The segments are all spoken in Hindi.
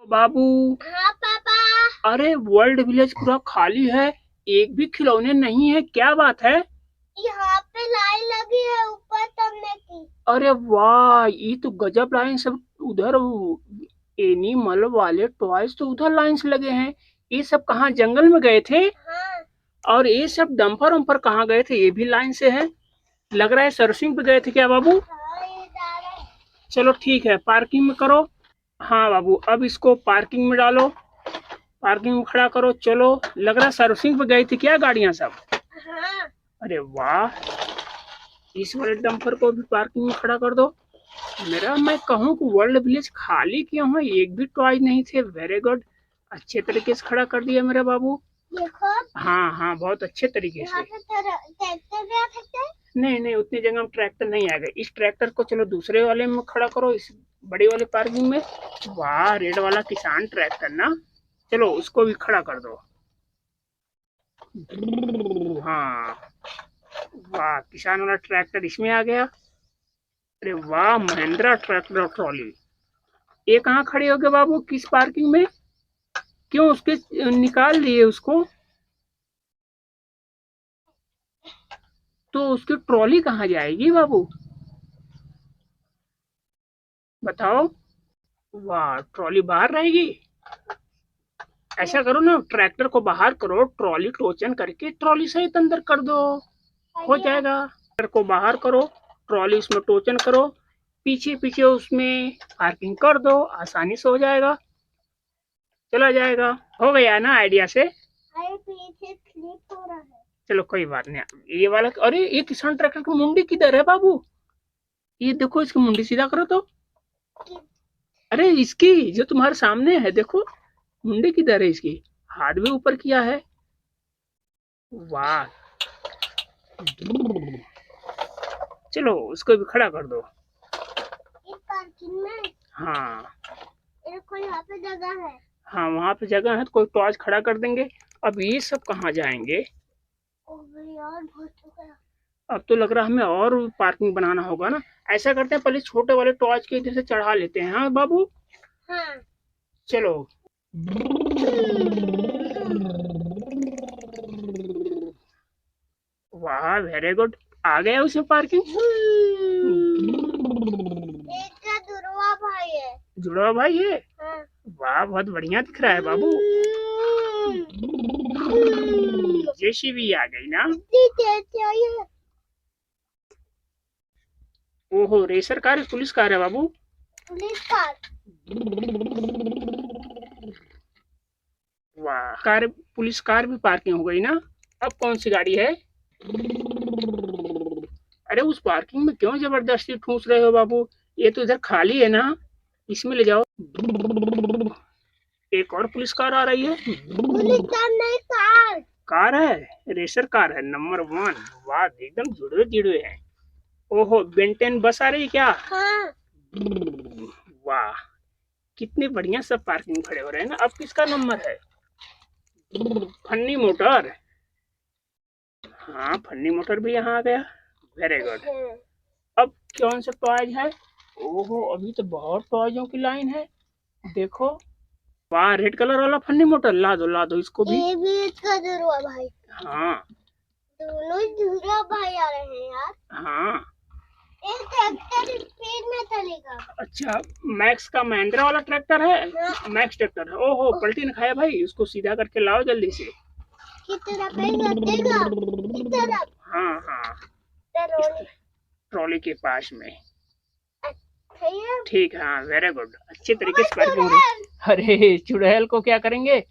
बाबू। हाँ पापा। अरे वर्ल्ड विलेज पूरा खाली है, एक भी खिलौने नहीं है, क्या बात है? यहाँ पे लाइन लगी है ऊपर चढ़ने की। अरे वाह, ये तो गजब लाइन सब उधर एनिमल वाले टॉयज तो उधर लाइन से लगे हैं। ये सब कहाँ जंगल में गए थे? हाँ। और ये सब डंपर वंपर कहाँ गए थे? ये भी लाइन से है। लग रहा है सर्विसिंग पे गए थे क्या बाबू? हाँ ये जा रहा है। चलो ठीक है, पार्किंग में करो। हाँ बाबू, अब इसको पार्किंग में डालो, पार्किंग में खड़ा करो। चलो, लग रहा है सर्विसिंग पे गई थी क्या गाड़ियां सब? हाँ। अरे वाह, इस वाले डंपर को भी पार्किंग में खड़ा कर दो। मेरा मैं कहूँ कि वर्ल्ड विलेज खाली क्यों है, एक भी टॉय नहीं थे। वेरी गुड, अच्छे तरीके से खड़ा कर दिया मेरा बाबू। देखो हाँ हाँ, बहुत अच्छे तरीके यहाँ से। पे ट्रैक्टर भी आ सकता है। नहीं नहीं, उतनी जगह में ट्रैक्टर नहीं आएगा। इस ट्रैक्टर को चलो दूसरे वाले में खड़ा करो, इस बड़ी वाले पार्किंग में। वाह, रेड वाला किसान ट्रैक्टर ना, चलो उसको भी खड़ा कर दो। हाँ, वाह, किसान वाला ट्रैक्टर इसमें आ गया। अरे वाह, महिंद्रा ट्रैक्टर ट्रॉली। ये कहाँ खड़े हो गए बाबू, किस पार्किंग में? क्यों उसके निकाल दिए उसको? तो उसकी ट्रॉली कहाँ जाएगी बाबू, बताओ? वाह, ट्रॉली बाहर रहेगी। ऐसा करो ना, ट्रैक्टर को बाहर करो, ट्रॉली टोचन करके ट्रॉली सहित अंदर कर दो, हो जाएगा। ट्रैक्टर को बाहर करो, ट्रॉली उसमें टोचन करो, पीछे पीछे उसमें पार्किंग कर दो, आसानी से हो जाएगा, चला जाएगा। हो गया ना आइडिया से? अरे पीछे स्लिप हो रहा है। चलो कोई बात नहीं। ये वाला, अरे ये किसान ट्रैक्टर की मुंडी किधर है बाबू? ये देखो, इसकी मुंडी सीधा करो तो। अरे इसकी जो तुम्हारे सामने है, देखो मुंडी किधर है इसकी, हाथ भी ऊपर किया है। वाह, चलो उसको भी खड़ा कर दो। इस पार्किंग में। हाँ देखो यहाँ पे जगह है। हाँ, वहाँ पे जगह है तो कोई टॉर्च खड़ा कर देंगे। अब ये सब कहाँ जाएंगे? यार बहुत हो गया। अब तो लग रहा है हमें और पार्किंग बनाना होगा ना। ऐसा करते हैं, पहले छोटे वाले टॉर्च के इधर से चढ़ा लेते हैं। हाँ बाबू, हाँ। चलो। वाह, वेरी गुड, आ गया उसमें पार्किंग। इसका दुर्वा भाई है। जुड़वा भाई है। हाँ। वाह, बहुत बढ़िया दिख रहा है बाबू। जेसीबी आ गई ना। ओहो, रेसर कार है, पुलिस कार है बाबू। Police car. वाह, कार, पुलिस कार भी पार्किंग हो गई ना। अब कौन सी गाड़ी है? अरे उस पार्किंग में क्यों जबरदस्ती ठूस रहे हो बाबू, ये तो इधर खाली है ना, इसमें ले जाओ। एक और पुलिस कार आ रही है। पुलिस कार नहीं, कार। कार है, रेसर कार है, नंबर 1। वाह, एकदम जुड़वे जुड़वे है। ओहो, बेंटेन बस आ रही है क्या? हाँ। वाह, कितने बढ़िया सब पार्किंग खड़े हो रहे हैं ना। अब किसका नंबर है? फन्नी मोटर। हाँ, फन्नी मोटर भी यहाँ आ गया। Very good. अब कौन सा टॉयज है? ओहो, अभी तो बहुत टॉयजों की लाइन है, देखो। वाह, रेड कलर वाला फन्नी मोटर, ला दो इसको भी। ये भी इसका जुड़वा भाई। हाँ दोनों जुड़वा भाई आ रहे हैं यार। हाँ। एक ट्रैक्टर स्पीड में चलेगा। अच्छा, मैक्स का महिंद्रा वाला ट्रैक्टर है। हाँ। मैक्स ट्रैक्टर है। ओहो, पलटी न खाया भाई, उसको सीधा करके लाओ जल्दी से। किस तरफ लगेगा? इस तरफ। हाँ हाँ, ट्रॉली के पास में। ठीक है, हाँ, वेरी गुड, अच्छे तरीके से पार्किंग। अरे चुड़ैल को क्या करेंगे,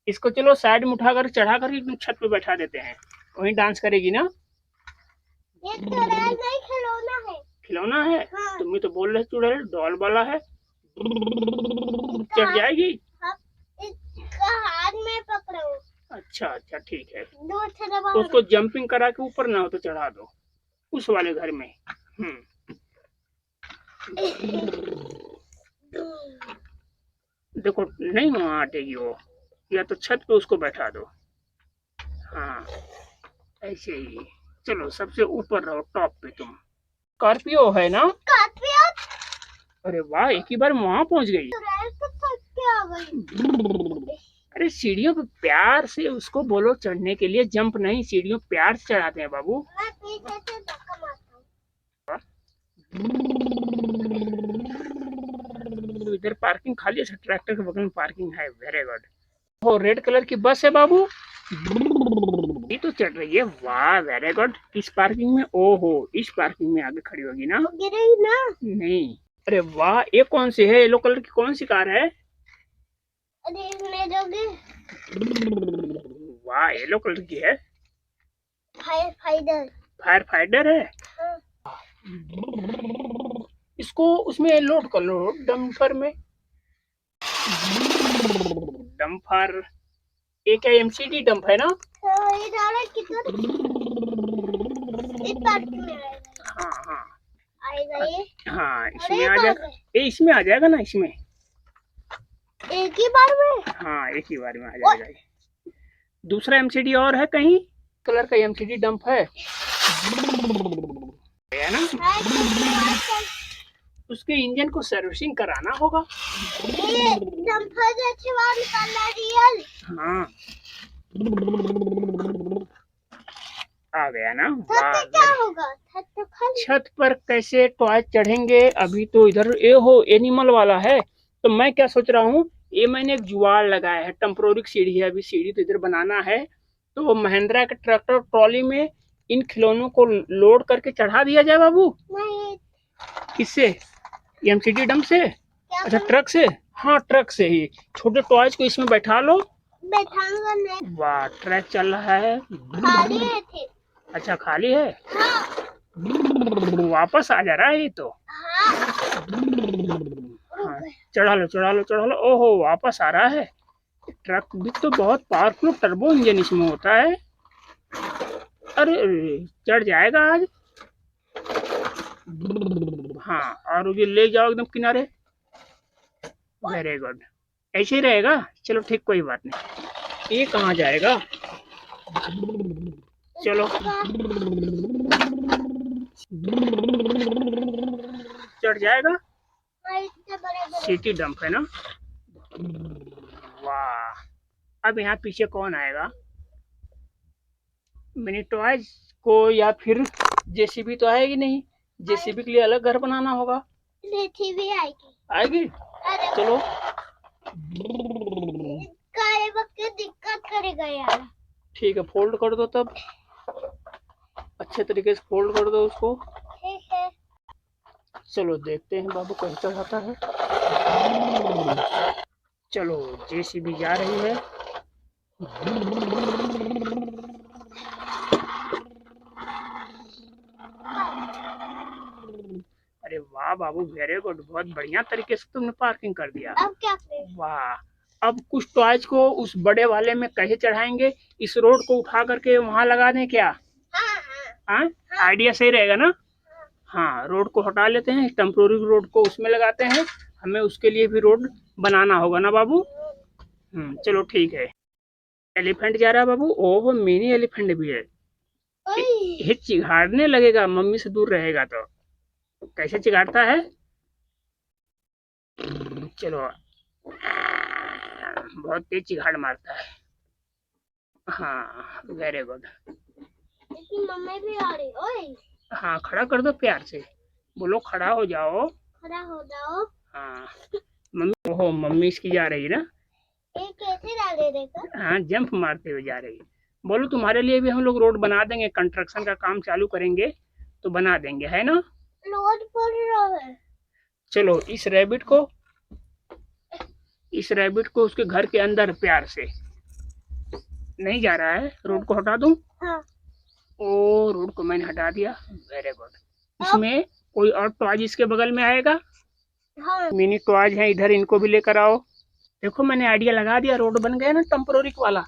इसको चलो साइड में उठाकर चढ़ा कर छत पे बैठा देते हैं, वहीं डांस करेगी ना। ये चुड़ैल नहीं, खिलौना है। खिलौना है? हाँ। तुम तो बोल रहे चुड़ैल डॉल वाला है, चढ़ जाएगी। इसका हाथ में पकड़ो। अच्छा अच्छा, ठीक है, तो तो उसको जंपिंग करा के ऊपर ना हो तो चढ़ा दो उस वाले घर में। देखो नहीं वहां हटेगी वो, या तो छत पे उसको बैठा दो। हाँ, ऐसे ही। चलो सबसे ऊपर रहो, टॉप पे तुम। स्कॉर्पियो है ना? स्कॉर्पियो। अरे वाह, एक ही बार वहां पहुंच गई। चुड़ैल को फंस गया। अरे सीढ़ियों पे प्यार से उसको बोलो चढ़ने के लिए, जंप नहीं, सीढ़ियों प्यार से चढ़ाते हैं बाबू। मैं पीछे से धक्का मारता हूँ। इधर पार्किंग खाली है, ट्रैक्टर के बगल में पार्किंग है। Very good. वो रेड कलर की बस है बाबू, ये तो चढ़ रही है। वाह वेरी गुड। इस पार्किंग में, ओहो इस पार्किंग में आगे खड़ी होगी ना? वो गिरेगी ना? नहीं। अरे वाह, ये कौन सी है? येलो कलर की कौन सी कार है? अरे इसमें जोगी वाह येलो कलर की है, फायर फाइटर। फायर फाइटर है। हाँ। इसको उसमें लोड कर लो, डंपर में। डंपर एक एमसीडी डंप है ना? तो ये डाला कितना इस पार्किंग में आएगा? हाँ हाँ आएगा ये? हाँ, अरे इसमें आ जाएगा। ये इसमें आ जाएगा ना, इसमें एक ही बार में? हाँ एक ही बार में आ जाएगा ये। दूसरा एमसीडी और है कहीं, कलर का एमसीडी डंप है ना? उसके इंजन को सर्विसिंग कराना होगा। ये डंपर जैसे बाहर निकालना रियल। हाँ आ गया ना? छत पे क्या होगा? छत तो खाली। छत पर कैसे टॉय चढ़ेंगे? अभी तो इधर ये हो एनिमल वाला है, तो मैं क्या सोच रहा हूँ, ये मैंने एक जुगाड़ लगाया है, टेम्पोररी सीढ़ी है। अभी सीढ़ी तो इधर बनाना है, तो महिंद्रा के ट्रैक्टर ट्रॉली में इन खिलौनों को लोड करके चढ़ा दिया जाए बाबू। नहीं किससे? एमसीडी डंप से? क्या अच्छा ट्रक से। हाँ ट्रक से ही छोटे टॉयज को इसमें बैठा लो। बैठाऊंगा नहीं। वाह ट्रैक चल रहा है। खाली है थे। अच्छा खाली है। हाँ वापस आ जा रहा है ये तो। हाँ हाँ चढ़ा लो चढ़ा लो चढ़ा लो। ओहो वापस आ रहा है। ट्रक भी तो बहुत पावरफुल टर्बो इंजन इसमें होता है। अरे अरे, चढ़ जाएगा आज। हाँ और ये ले जाओ एकदम किनारे। वेरी गुड, ऐसे ही रहेगा। चलो ठीक, कोई बात नहीं। ये कहाँ जाएगा? चलो चढ़ जाएगा। इतने बड़े बड़े। सिटी डंप है ना? वाह, अब यहाँ पीछे कौन आएगा? मिनी टॉयज को या फिर जेसीबी तो आएगी नहीं, जेसीबी के लिए अलग घर बनाना होगा। रेती भी आएगी। आएगी? अरे चलो काले बक्के दिक्कत करेगा यार। ठीक है, फोल्ड कर दो तब, अच्छे तरीके से फोल्ड कर दो उसको। ठीक है। चलो देखते हैं बाबू कैसे चढ़ाता है। चलो जेसीबी जा रही है। अरे वाह बाबू वेरी गुड, बहुत बढ़िया तरीके से तुमने पार्किंग कर दिया। अब क्या करें? वाह, अब कुछ टॉयज को उस बड़े वाले में कैसे चढ़ाएंगे? इस रोड को उठा करके वहां लगा दें क्या? हाँ हाँ हाँ आइडिया सही रहेगा ना? हाँ रोड को हटा लेते हैं, टेम्पोररी रोड को उसमें लगाते हैं। हमें उसके लिए भी रोड बनाना होगा ना बाबू? चलो ठीक है। एलिफेंट जा रहा है बाबू। ओह मिनी एलिफेंट भी है। ओए, ये चिढ़ाने लगेगा, मम्मी से दूर रहेगा तो। कैसे चिढ़ाता है? चलो बहुत तेज चिढ़ाड़ मारता है। हाँ वेरी गुड। इसकी मम्मी भी आ रही। ओए हाँ खड़ा कर दो प्यार से, बोलो खड़ा हो जाओ। खड़ा हो जाओ। हाँ मम्मी, ओहो मम्मी इसकी जा रही है ना? ये कैसे डाले देखो? हाँ जंप मारते हुए जा रही है। बोलो तुम्हारे लिए भी हम लोग रोड बना देंगे, कंस्ट्रक्शन का काम चालू करेंगे तो बना देंगे, है ना? रोड पर रहा है। चलो इस रैबिट को उसके घर के अंदर प्यार से, नहीं जा रहा है, रोड को हटा दूं? हाँ ओ रोड को मैंने हटा दिया। Very good. इसमें कोई और टॉयज इसके बगल में आएगा? हाँ मिनी टॉयज हैं इधर, इनको भी लेकर आओ। देखो मैंने आइडिया लगा दिया, रोड बन गया ना टेम्पोररी वाला।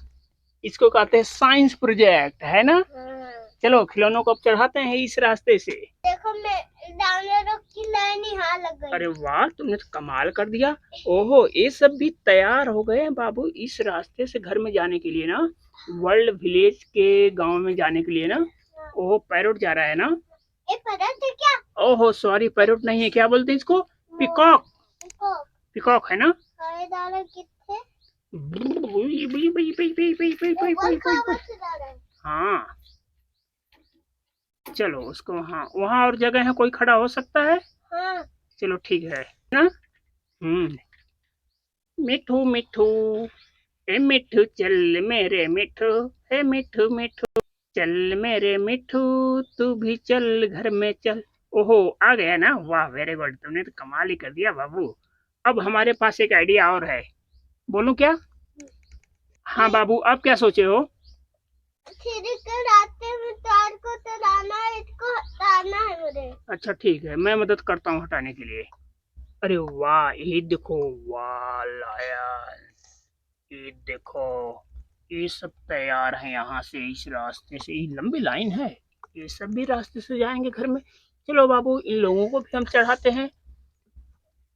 इसको कहते हैं साइंस प्रोजेक्ट, है ना? हाँ। चलो खिलौनों को अब चढ़ाते हैं इस रास्ते से। देखो मैं डाउनलोड की लाइन यहाँ लग गई। अरे वाह तुमने तो कमाल कर दिया। ओहो ये सब भी तैयार हो गए हैं बाबू इस रास्ते से घर में जाने के लिए ना, वर्ल्ड विलेज के गांव में जाने के लिए ना। ओहो पैरोट जा रहा है ना? ये पता है क्या? ओहो सॉरी पैरोट नहीं है, क्या बोलते हैं इसको? पिकॉक। देखो। पिकॉक है ना? हाय दादा कितने हाँ चलो उसको वहाँ वहाँ और जगह है कोई खड़ा हो सकता है। हाँ चलो ठीक है ना। मिठू मिठू ए मिठू चल मेरे मिठू, ए मिठू मिठू चल मेरे मिठू, तू भी चल घर में चल। ओहो आ गया ना, वाह वेरी गुड, तुमने तो कमाल ही कर दिया बाबू। अब हमारे पास एक आइडिया और है, बोलूं क्या? हाँ बाबू आप क्या सोचे हो? सीढ़ी के रास्ते में तार को चलाना है, इसको हटाना है मुझे। अच्छा ठीक है, मैं मदद करता हूँ हटाने के लिए। अरे वाह ये देखो, वाह लायन, ये देखो ये सब तैयार है। यहाँ से इस रास्ते से, ये लंबी लाइन है, ये सब भी रास्ते से जाएंगे घर में। चलो बाबू इन लोगों को भी हम चढ़ाते हैं।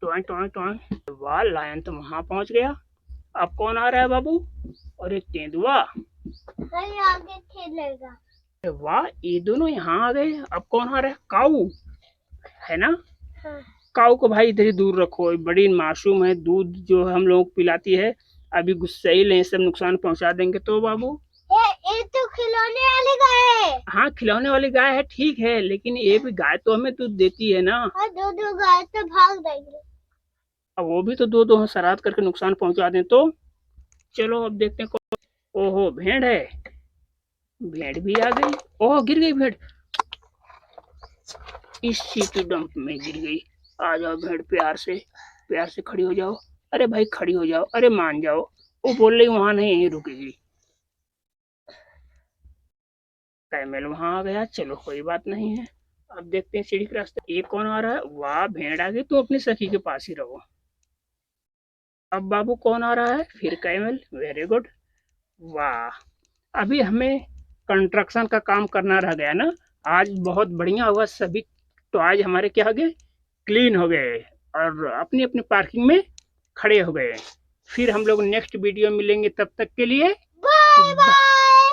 टॉय टॉय टॉय, वाह लायन तो वहां पहुंच गया। अब कौन आ रहा है बाबू? अरे तेंदुआ, नहीं आगे खेलेगा। अरे वाह ये दोनों यहाँ आ गए। अब कौन आ रहा है? काऊ है ना। हाँ। काऊ को भाई इधर ही दूर रखो, ये बड़ी मासूम है, दूध जो हम लोग पिलाती है। अभी गुस्सैल ले सब नुकसान पहुंचा देंगे तो बाबू। ये तो खिलौने वाली गाय है। हाँ खिलौने वाली गाय है ठीक है, लेकिन ये भी गाय तो हमें दूध देती है ना। और दो गाय तो भाग देंगे। अब वो भी तो दो दो शरारत करके नुकसान पहुंचा दें तो। चलो अब देखते हैं ओहो भेड़ है, भेड़ भी आ गई। ओह गिर गई भेड़, इस चीटी डंप में गिर गई। आ जाओ भेड़, प्यार से खड़ी हो जाओ। अरे भाई खड़ी हो जाओ, अरे मान जाओ, वो बोल रही वहां नहीं यहीं रुकेगी। कैमल वहां आ गया, चलो कोई बात नहीं है। अब देखते हैं सीढ़ी के रास्ते ये कौन आ रहा है। वाह भेड़ आ गई, तुम अपनी सखी के पास ही रहो। अब बाबू कौन आ रहा है? फिर कैमल, वेरी गुड। वाह अभी हमें कंस्ट्रक्शन का काम करना रह गया ना। आज बहुत बढ़िया हुआ, सभी तो आज हमारे क्या हो गए, क्लीन हो गए और अपनी अपनी पार्किंग में खड़े हो गए। फिर हम लोग नेक्स्ट वीडियो मिलेंगे, तब तक के लिए बाय बाय।